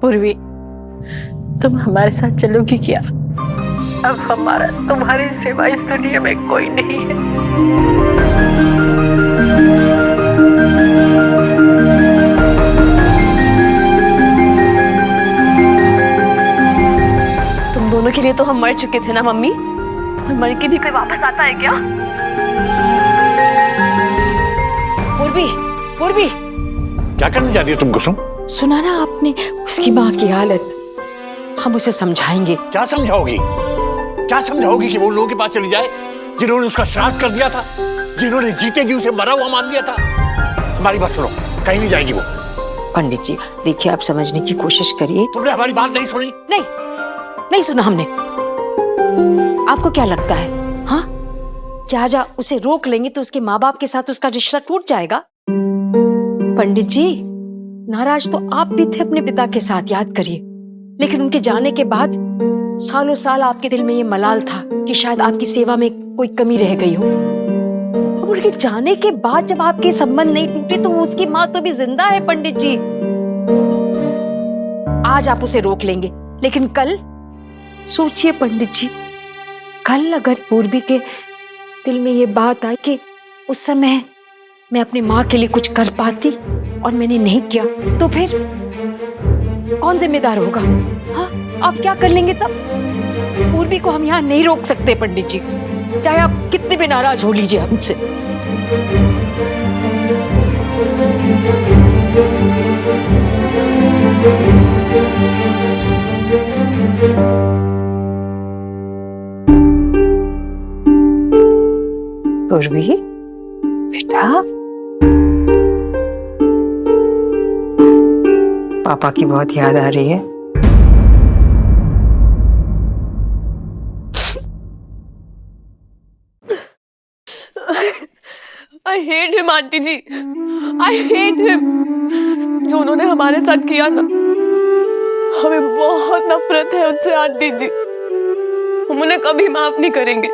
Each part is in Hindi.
पूर्वी, तुम हमारे साथ चलोगी क्या? अब हमारा तुम्हारी सिवा इस दुनिया में कोई नहीं है। तुम दोनों के लिए तो हम मर चुके थे ना मम्मी, और मर के भी कोई वापस आता है क्या? पूर्वी, पूर्वी, क्या करने जा रही हो तुम कुसुम? सुना ना आपने उसकी माँ की हालत? हम उसे समझाएंगे। क्या समझाओगी? क्या समझाओगी कि वो लोगों के पास चली जाए जिन्होंने उसका श्राद्ध कर दिया था, जिन्होंने जीते जी उसे मरा हुआ मान लिया था? हमारी बात सुनो, कहीं नहीं जाएगी वो। पंडित जी देखिए, आप समझने की कोशिश करिए। तुमने हमारी बात नहीं सुनी? नहीं सुना हमने। आपको क्या लगता है, हाँ, कि आज उसे रोक लेंगे तो उसके माँ बाप के साथ उसका रिश्ता टूट जाएगा? पंडित जी, नाराज तो आप भी थे अपने पिता के साथ, याद करिए। लेकिन उनके जाने के बाद सालों साल आपके दिल में ये मलाल था कि शायद आपकी सेवा में कोई कमी रह गई हो। अब उनके जाने के बाद जब आपके संबंध नहीं टूटे तो उसकी माँ तो भी जिंदा है पंडित जी। आज आप उसे रोक लेंगे, लेकिन कल सोचिए पंडित जी, कल अगर पूर्वी के दिल में ये बात आई कि उस समय मैं अपनी माँ के लिए कुछ कर पाती और मैंने नहीं किया, तो फिर कौन जिम्मेदार होगा? हाँ, आप क्या कर लेंगे तब? पूर्वी को हम यहाँ नहीं रोक सकते पंडित जी, चाहे आप कितने भी नाराज हो लीजिए हमसे। पूर्वी बेटा, पापा की बहुत याद आ रही है। I hate him आंटी जी, I hate him। जो उन्होंने हमारे साथ किया ना, हमें बहुत नफरत है उनसे आंटी जी। हम उन्हें कभी माफ नहीं करेंगे,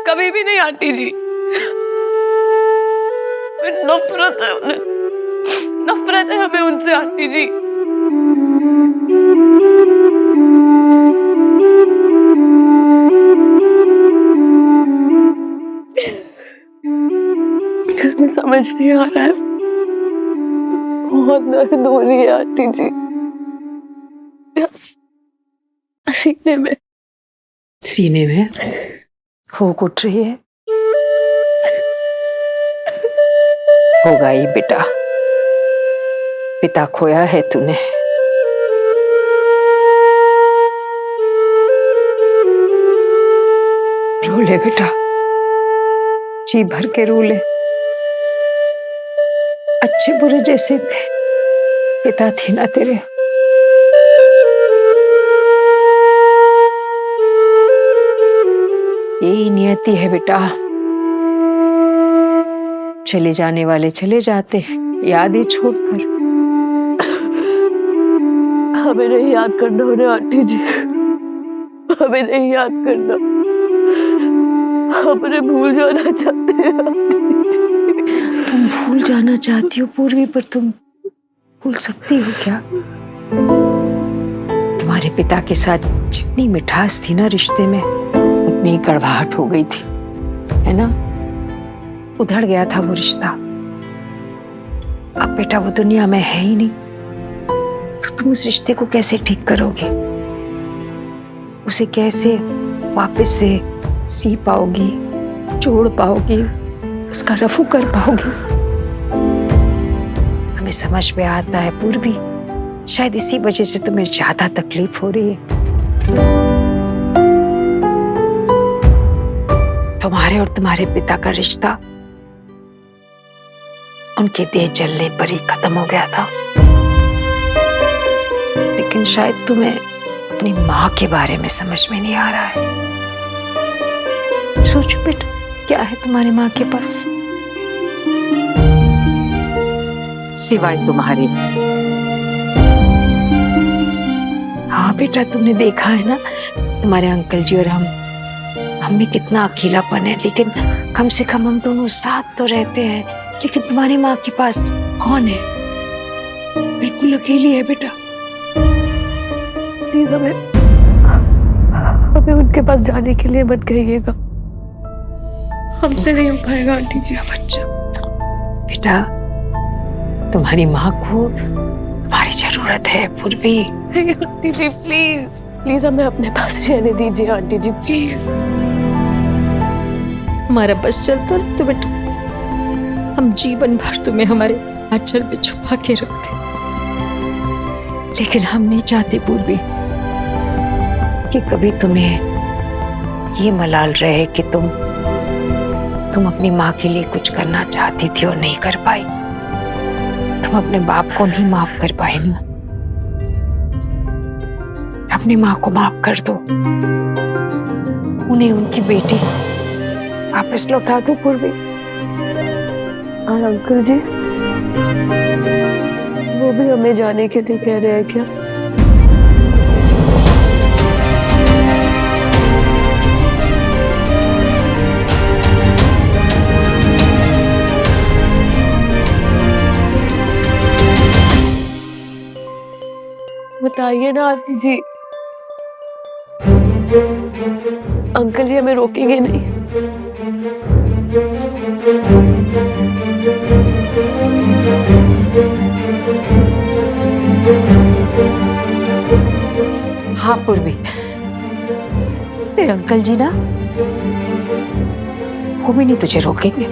कभी भी नहीं आंटी जी। नफरत है उन्हें, नफरत है हमें उनसे आंटी जी। समझ नहीं आ रहा है, बहुत दर्द हो रही है आंटी जी, सीने में फूंक उठ रही है। होगा ही बेटा, पिता खोया है तूने। रो ले बेटा, जी भर के रो ले। अच्छे बुरे जैसे थे, पिता थे ना तेरे। यही नियति है बेटा, चले जाने वाले चले जाते, यादें छोड़कर। हमें नहीं याद करना उन्हें आंटी जी, हमें नहीं याद करना, हम उन्हें भूल जाना चाहते हैं आंटी जी। तुम भूल जाना चाहती हो पूर्वी, पर तुम भूल सकती हो क्या? तुम्हारे पिता के साथ जितनी मिठास थी ना रिश्ते में, उतनी कड़वाहट हो गई थी, है ना? उधड़ गया था वो रिश्ता। अब बेटा वो दुनिया में है ही नहीं, तो तुम उस रिश्ते को कैसे ठीक करोगे? उसे कैसे वापस से सी पाओगी, जोड़ पाओगी, उसका रफू कर पाओगी? हमें समझ में आता है पूर्वी, शायद इसी वजह से तुम्हें ज्यादा तकलीफ हो रही है। तुम्हारे और तुम्हारे पिता का रिश्ता उनके देह जलने पर ही खत्म हो गया था, लेकिन शायद तुम्हें अपनी माँ के बारे में समझ में नहीं आ रहा है। सोचो बेटा, क्या है तुम्हारी माँ के पास सिवाय तुम्हारे? हाँ बेटा, तुमने देखा है ना तुम्हारे अंकल जी और हम में कितना अकेलापन है, लेकिन कम से कम हम दोनों साथ तो रहते हैं। लेकिन तुम्हारी माँ के पास कौन है? बिल्कुल अकेली है बेटा। प्लीज हमें हमें उनके पास जाने के लिए मत कहिएगा, हमसे नहीं हो पाएगा आंटी जी। बच्चा, बेटा तुम्हारी माँ को तुम्हारी जरूरत है पूर्वी। आंटी जी प्लीज प्लीज हमें अपने पास रहने दीजिए आंटी जी प्लीज। हमारा बस चलता ना तो बेटा हम जीवन भर तुम्हें हमारे आंचल पे छुपा के रखते, लेकिन हम नहीं चाहते पूर्वी कि कभी तुम्हें ये मलाल रहे कि तुम अपनी माँ के लिए कुछ करना चाहती थी और नहीं कर पाई। तुम अपने बाप को नहीं माफ कर पाए ना, अपनी माँ को माफ कर दो, उन्हें उनकी बेटी वापस लौटा दो पूर्वी। और अंकल जी वो भी हमें जाने के लिए कह रहे हैं क्या? बताइए ना आंटी जी, अंकल जी हमें रोकेंगे नहीं? हाँ पूर्वी, तेरे अंकल जी ना वो भी नहीं तुझे रोकेंगे।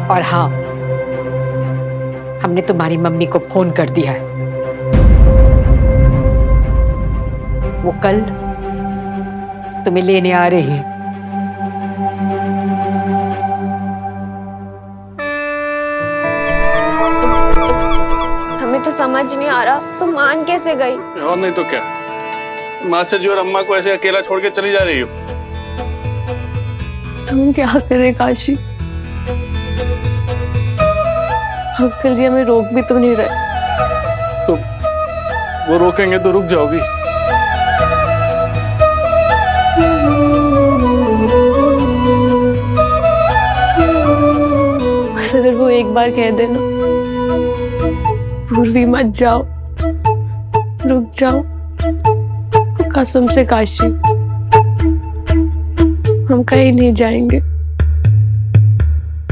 और हाँ, हमने तुम्हारी मम्मी को फोन कर दिया है, वो कल तुम्हें लेने आ रही है। हमें तो समझ नहीं आ रहा, तो मान कैसे गई? और नहीं तो क्या, मास्टर जी और अम्मा को ऐसे अकेला छोड़ के चली जा रही हो? तुम क्या करें काशी, अंकल जी हमें रोक भी तो नहीं रहे। तो वो रोकेंगे तो रुक जाओगी? बस अगर वो एक बार कह देना पूर्वी मत जाओ, रुक जाओ, कसम से काशी हम कहीं नहीं जाएंगे,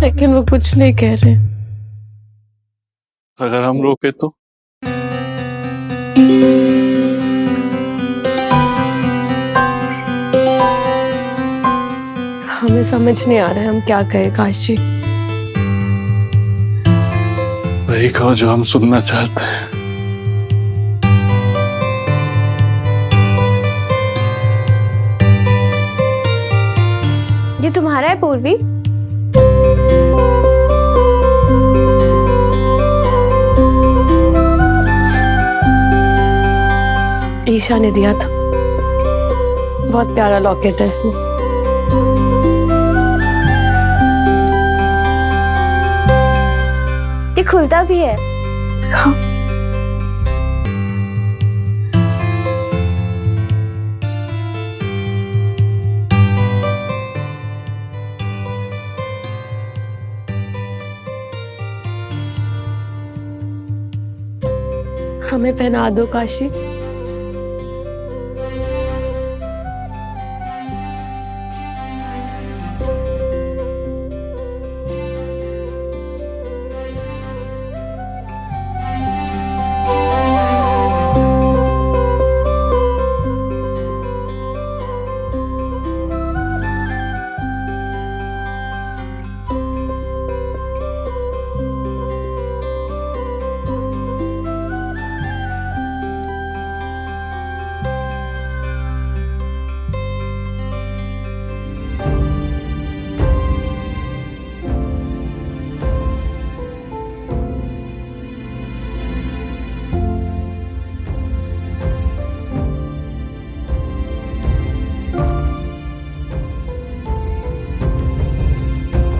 लेकिन वो कुछ नहीं कह रहे। अगर हम रोके तो? हमें समझ नहीं आ रहा है हम क्या कहें काशी। वही कहो जो हम सुनना चाहते हैं। ये तुम्हारा है पूर्वी? ईशा ने दिया था, बहुत प्यारा लॉकेट है इसमें। ये खुलता भी है। हाँ। हमें पहना दो काशी।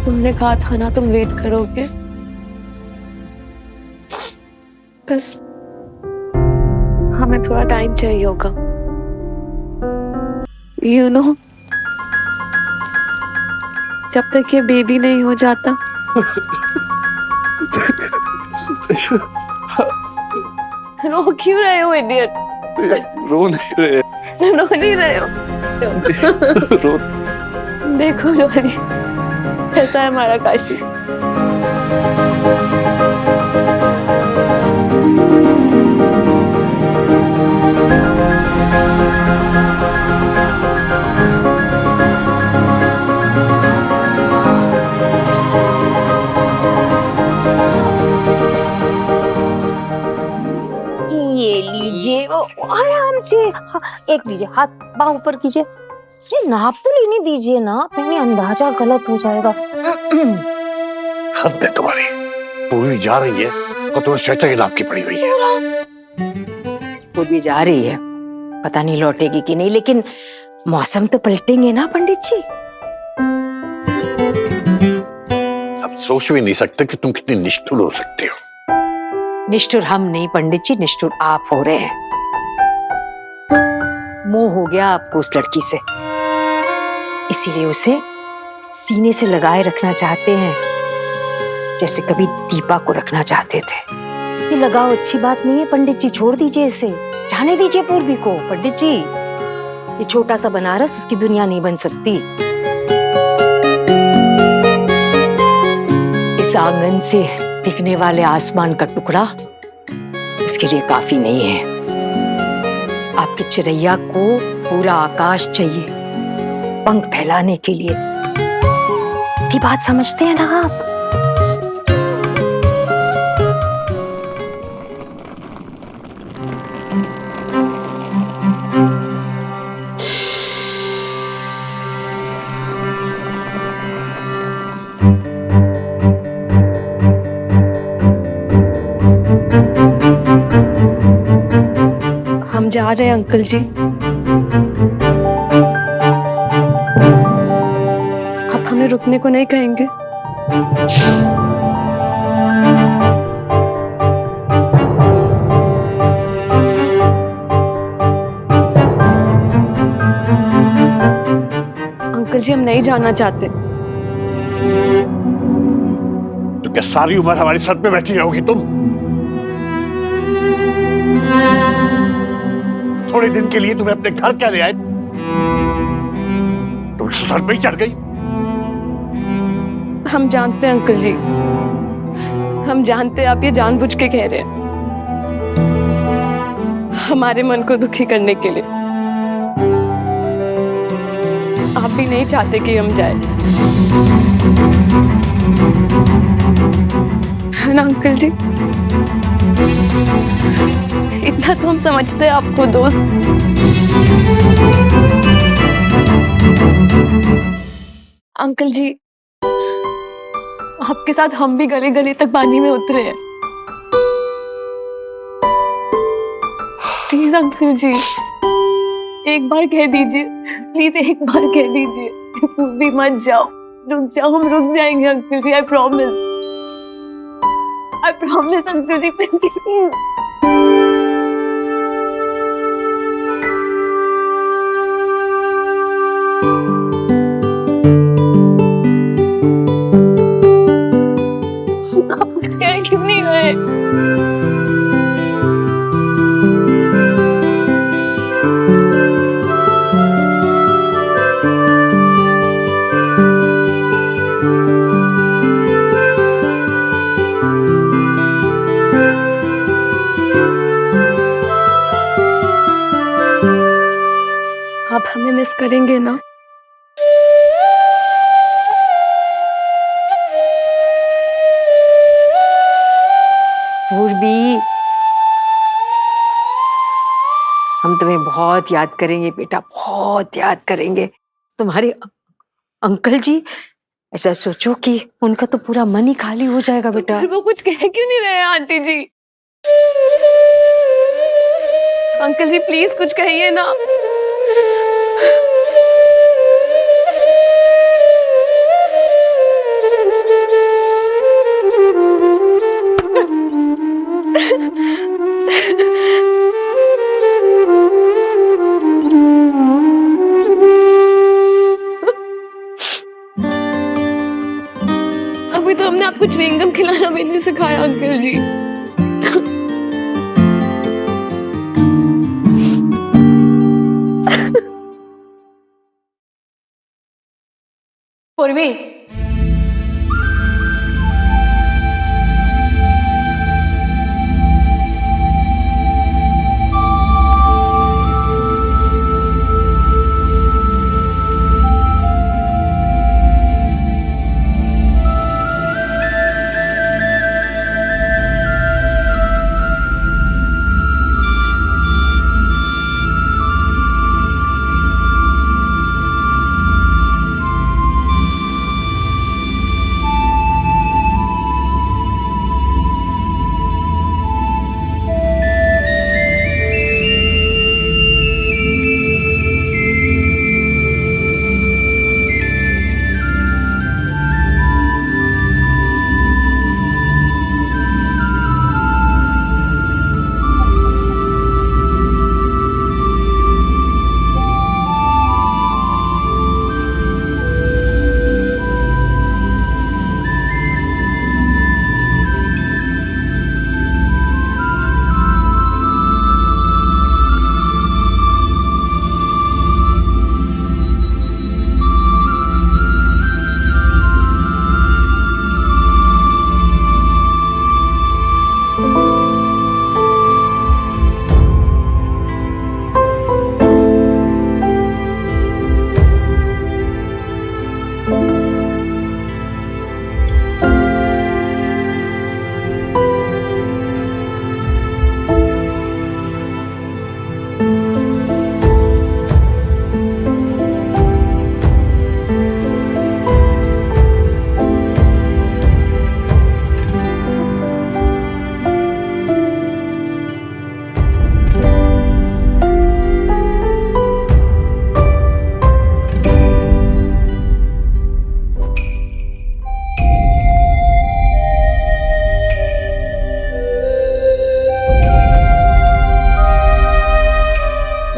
तुमने कहा था ना तुम वेट करोगे, बस हमें थोड़ा टाइम चाहिए होगा, यू नो। जब तक ये बेबी नहीं हो जाता। रो क्यों रहे हो इडियट? रो नहीं रहे। रो नहीं रहे हो? रो देखो लोरी, कैसा है हमारा काशी। ये लीजिए, ओ, आराम से। एक लीजिए, हाथ बाह ऊपर कीजिए। ये नाप तो लेने दीजिए ना, कहीं अंदाजा गलत हो जाएगा। हद है तुम्हारी। पूरी जा रही है और तुम्हें स्वेटर के नाप की पड़ी हुई है। वो भी जा रही है, पता नहीं लौटेगी कि नहीं, लेकिन मौसम तो पलटेंगे ना पंडित जी। अब सोच भी नहीं सकते कि तुम कितनी निष्ठुर हो सकती हो। निष्ठुर हम नहीं पंडित जी, निष्ठुर आप हो रहे हैं। मोह हो गया आपको उस लड़की से, इसीलिए उसे सीने से लगाए रखना चाहते हैं, जैसे कभी दीपा को रखना चाहते थे। ये लगाव अच्छी बात नहीं है पंडित जी, छोड़ दीजिए इसे, जाने दीजिए पूर्वी को। पंडित जी, ये छोटा सा बनारस उसकी दुनिया नहीं बन सकती। इस आंगन से दिखने वाले आसमान का टुकड़ा उसके लिए काफी नहीं है। आपकी चिड़ैया को पूरा आकाश चाहिए पंख फैलाने के लिए। ये बात समझते हैं ना आप? हम जा रहे हैं अंकल जी। आप हमें रुकने को नहीं कहेंगे? अंकल जी, हम नहीं जाना चाहते। तो क्या सारी उम्र हमारे सर पे बैठी रहोगी तुम? थोड़े दिन के लिए तुम्हें अपने घर क्या ले आए? तुम सर पे ही चढ़ गई। हम जानते हैं अंकल जी, हम जानते हैं आप ये जानबूझ के कह रहे हैं, हमारे मन को दुखी करने के लिए। आप भी नहीं चाहते कि हम जाए, है ना अंकल जी? इतना तो हम समझते हैं आपको दोस्त। अंकल जी, आपके साथ हम भी गले गले तक पानी में उतरे हैं। प्लीज अंकल जी, एक बार कह दीजिए, प्लीज एक बार कह दीजिए, भी मत जाओ, रुक जाओ, हम रुक जाएंगे अंकल जी, आई प्रॉमिस अंकल जी, प्लीज। आप कुछ कह क्यों नहीं रहे? आप हमें मिस करेंगे ना? पूर्वी, हम तुम्हें बहुत याद करेंगे बेटा, बहुत याद करेंगे। तुम्हारे अंकल जी, ऐसा सोचो कि उनका तो पूरा मन ही खाली हो जाएगा बेटा। वो कुछ कह क्यों नहीं रहे आंटी जी? अंकल जी प्लीज कुछ कहिए ना। आपको च्युइंगम खिलाना भी नहीं सिखाया अंकल जी। पूर्वी,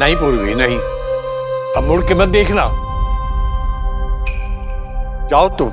नहीं पूर्वी नहीं, अब मुड़ के मत देखना, जाओ तुम।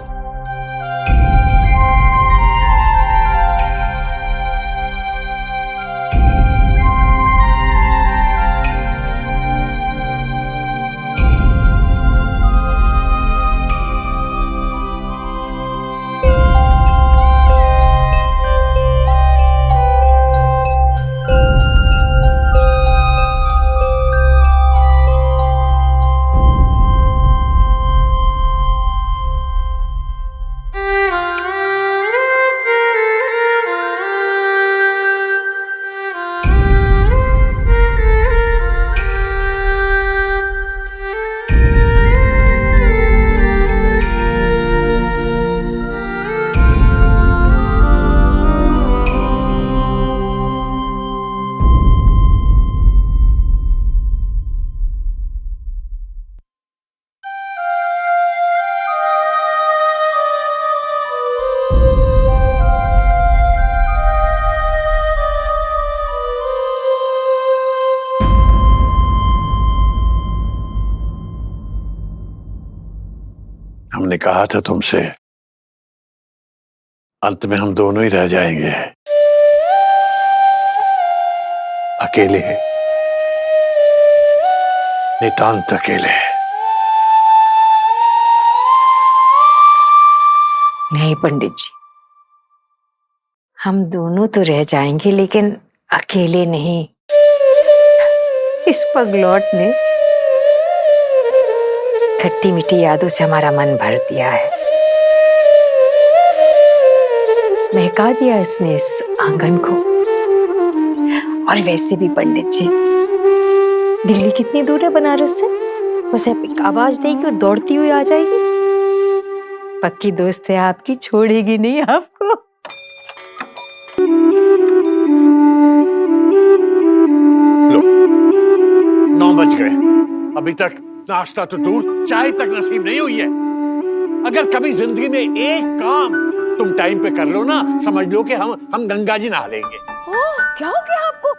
हमने कहा था तुमसे, अंत में हम दोनों ही रह जाएंगे, अकेले, नितांत अकेले। नहीं पंडित जी, हम दोनों तो रह जाएंगे लेकिन अकेले नहीं। इस पगलौट ने खट्टी मीठी यादों से हमारा मन भर दिया है, महका दिया इसने इस आंगन को। और वैसे भी पंडित जी, दिल्ली कितनी दूर है बनारस से? बस आप एक आवाज देगी वो दौड़ती हुई आ जाएगी। पक्की दोस्त है आपकी, छोड़ेगी नहीं आपको। लो, 9 बज गए, अभी तक नाश्ता तो दूर, चाय तक नसीब नहीं हुई है। अगर कभी जिंदगी में एक काम तुम टाइम पे कर लो ना, समझ लो कि हम गंगा जी नहा लेंगे। क्या हो गया आपको?